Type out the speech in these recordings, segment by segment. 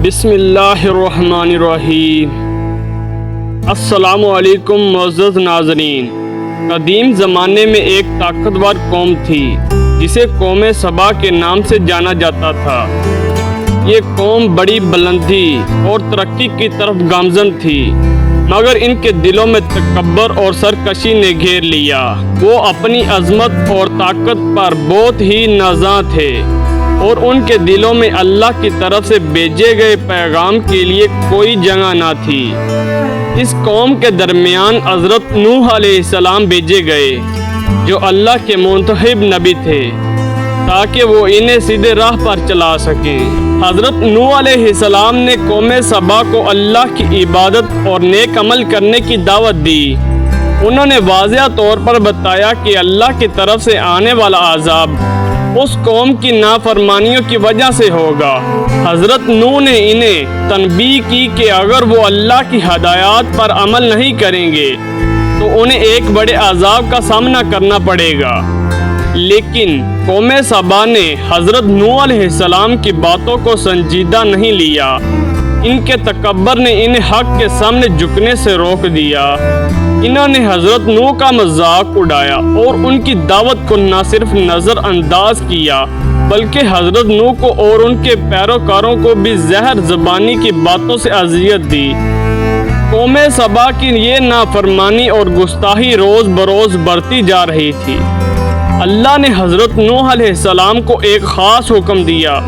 بسم اللہ الرحمن الرحیم۔ السلام علیکم معزز ناظرین۔ قدیم زمانے میں ایک طاقتور قوم تھی جسے قوم سبا کے نام سے جانا جاتا تھا۔ یہ قوم بڑی بلندی اور ترقی کی طرف گامزن تھی، مگر ان کے دلوں میں تکبر اور سرکشی نے گھیر لیا۔ وہ اپنی عظمت اور طاقت پر بہت ہی نازاں تھے اور ان کے دلوں میں اللہ کی طرف سے بھیجے گئے پیغام کے لیے کوئی جگہ نہ تھی۔ اس قوم کے درمیان حضرت نوح علیہ السلام بھیجے گئے، جو اللہ کے منتخب نبی تھے، تاکہ وہ انہیں سیدھے راہ پر چلا سکیں۔ حضرت نوح علیہ السلام نے قوم سبا کو اللہ کی عبادت اور نیک عمل کرنے کی دعوت دی۔ انہوں نے واضح طور پر بتایا کہ اللہ کی طرف سے آنے والا عذاب اس قوم کی نافرمانیوں کی وجہ سے ہوگا۔ حضرت نوح نے انہیں تنبیہ کی کہ اگر وہ اللہ کی ہدایات پر عمل نہیں کریں گے تو انہیں ایک بڑے عذاب کا سامنا کرنا پڑے گا۔ لیکن قوم سبا نے حضرت نوح علیہ السلام کی باتوں کو سنجیدہ نہیں لیا۔ ان کے تکبر نے انہیں حق کے سامنے جھکنے سے روک دیا۔ انہوں نے حضرت نوح کا مذاق اڑایا اور ان کی دعوت کو نہ صرف نظر انداز کیا، بلکہ حضرت نوح کو اور ان کے پیروکاروں کو بھی زہر زبانی کی باتوں سے اذیت دی۔ قوم سبا کی یہ نافرمانی اور گستاخی روز بروز بڑھتی جا رہی تھی۔ اللہ نے حضرت نوح علیہ السلام کو ایک خاص حکم دیا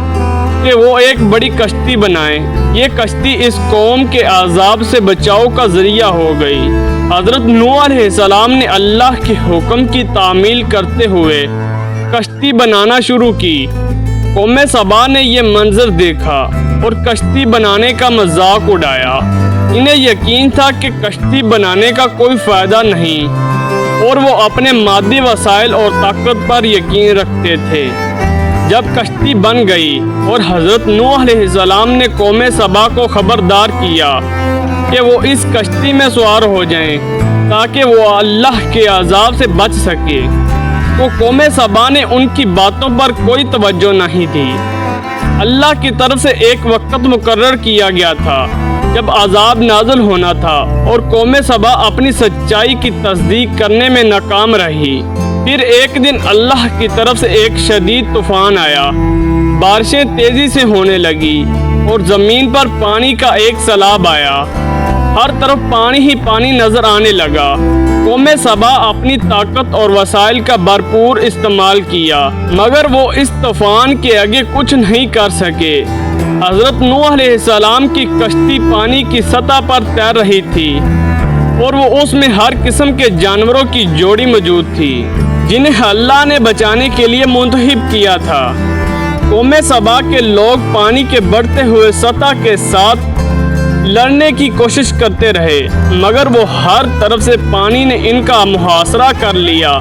کہ وہ ایک بڑی کشتی بنائیں۔ یہ کشتی اس قوم کے عذاب سے بچاؤ کا ذریعہ ہو گئی۔ حضرت نوح علیہ السلام نے اللہ کے حکم کی تعمیل کرتے ہوئے کشتی بنانا شروع کی۔ قوم سبا نے یہ منظر دیکھا اور کشتی بنانے کا مذاق اڑایا۔ انہیں یقین تھا کہ کشتی بنانے کا کوئی فائدہ نہیں اور وہ اپنے مادی وسائل اور طاقت پر یقین رکھتے تھے۔ جب کشتی بن گئی اور حضرت نوح علیہ السلام نے قوم سبا کو خبردار کیا کہ وہ اس کشتی میں سوار ہو جائیں تاکہ وہ اللہ کے عذاب سے بچ سکے، تو قوم سبا نے ان کی باتوں پر کوئی توجہ نہیں دی۔ اللہ کی طرف سے ایک وقت مقرر کیا گیا تھا جب عذاب نازل ہونا تھا، اور قوم سبا اپنی سچائی کی تصدیق کرنے میں ناکام رہی۔ پھر ایک دن اللہ کی طرف سے ایک شدید طوفان آیا، بارشیں تیزی سے ہونے لگی اور زمین پر پانی کا ایک سیلاب آیا۔ ہر طرف پانی ہی پانی نظر آنے لگا۔ قوم سبا اپنی طاقت اور وسائل کا بھرپور استعمال کیا، مگر وہ اس طوفان کے آگے کچھ نہیں کر سکے۔ حضرت نوح علیہ السلام کی کشتی پانی کی سطح پر تیر رہی تھی اور وہ اس میں ہر قسم کے جانوروں کی جوڑی موجود تھی جنہیں اللہ نے بچانے کے لیے منتخب کیا تھا۔ قوم سبا کے لوگ پانی کے بڑھتے ہوئے سطح کے ساتھ لڑنے کی کوشش کرتے رہے، مگر وہ ہر طرف سے پانی نے ان کا محاصرہ کر لیا۔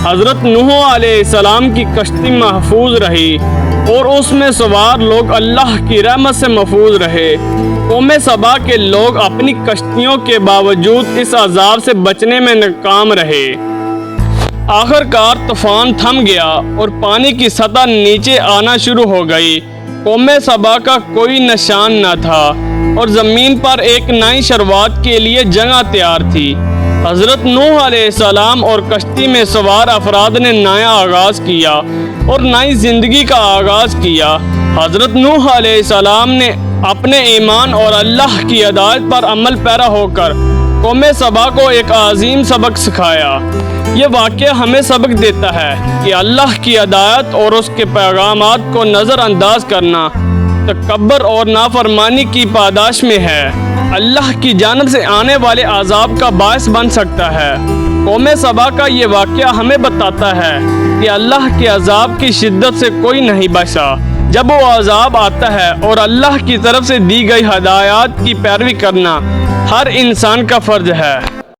حضرت نوح علیہ السلام کی کشتی محفوظ رہی اور اس میں سوار لوگ اللہ کی رحمت سے محفوظ رہے۔ قوم سبا کے لوگ اپنی کشتیوں کے باوجود اس عذاب سے بچنے میں ناکام رہے۔ آخر کار طوفان تھم گیا اور پانی کی سطح نیچے آنا شروع ہو گئی۔ قوم سبا کا کوئی نشان نہ تھا اور زمین پر ایک نئی شروعات کے لیے جگہ تیار تھی۔ حضرت نوح علیہ السلام اور کشتی میں سوار افراد نے نیا آغاز کیا اور نئی زندگی کا آغاز کیا۔ حضرت نوح علیہ السلام نے اپنے ایمان اور اللہ کی ہدایت پر عمل پیرا ہو کر قوم سبا کو ایک عظیم سبق سکھایا۔ یہ واقعہ ہمیں سبق دیتا ہے کہ اللہ کی ہدایت اور اس کے پیغامات کو نظر انداز کرنا تکبر اور نافرمانی کی پاداش میں ہے، اللہ کی جانب سے آنے والے عذاب کا باعث بن سکتا ہے۔ قوم سبا کا یہ واقعہ ہمیں بتاتا ہے کہ اللہ کے عذاب کی شدت سے کوئی نہیں بچا۔ جب وہ عذاب آتا ہے اور اللہ کی طرف سے دی گئی ہدایات کی پیروی کرنا ہر انسان کا فرض ہے۔